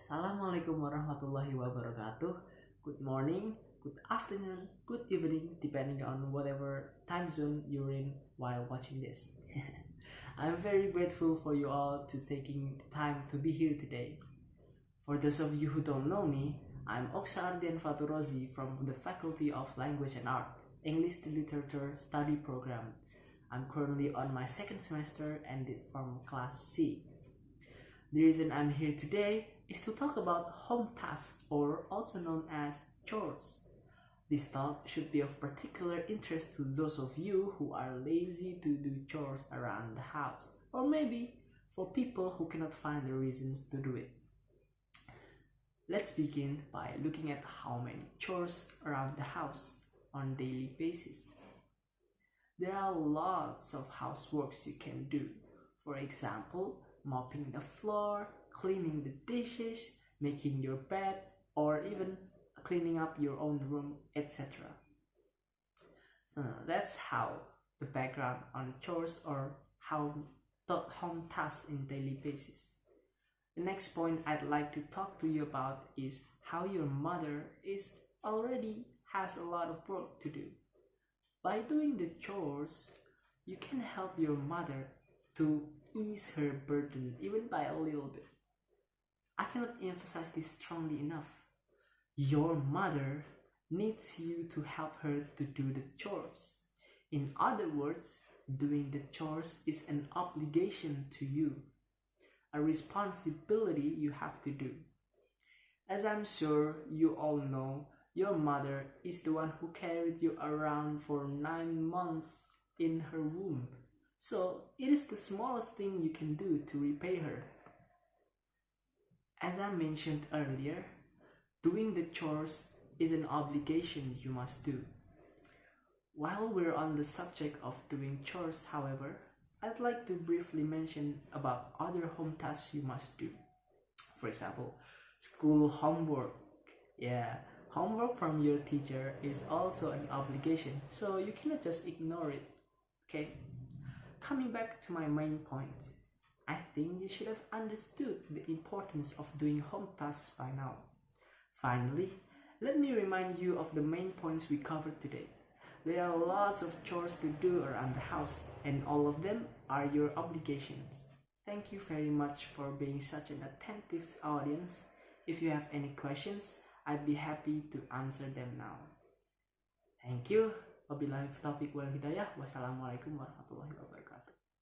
Assalamualaikum warahmatullahi wabarakatuh. Good morning, good afternoon, good evening, depending on whatever time zone you're in while watching this. I'm very grateful for you all to taking the time to be here today. For those of you who don't know me, I'm Oxa Ardyan Fathurozi from the Faculty of Language and Art, English Literature Study Program. I'm currently on my second semester and from class C. The reason I'm here today is to talk about home tasks, or also known as chores. This talk should be of particular interest to those of you who are lazy to do chores around the house, or maybe for people who cannot find the reasons to do it. Let's begin by looking at how many chores around the house on a daily basis. There are lots of houseworks you can do. For example, mopping the floor, cleaning the dishes, making your bed, or even cleaning up your own room, etc. So that's how the background on chores or how home tasks in daily basis. The next point I'd like to talk to you about is how your mother already has a lot of work to do. By doing the chores, you can help your mother to ease her burden even by a little bit. I cannot emphasize this strongly enough. Your mother needs you to help her to do the chores. In other words, doing the chores is an obligation to you, a responsibility you have to do. As I'm sure you all know, your mother is the one who carried you around for 9 months in her womb. So it is the smallest thing you can do to repay her. As I mentioned earlier, doing the chores is an obligation you must do. While we're on the subject of doing chores, however, I'd like to briefly mention about other home tasks you must do. For example, school homework. Homework from your teacher is also an obligation, so you cannot just ignore it, okay? Coming back to my main point, I think you should have understood the importance of doing home tasks by now. Finally, let me remind you of the main points we covered today. There are lots of chores to do around the house, and all of them are your obligations. Thank you very much for being such an attentive audience. If you have any questions, I'd be happy to answer them now. Thank you. Wabillahi taufiq wal hidayah. Wassalamualaikum warahmatullahi wabarakatuh.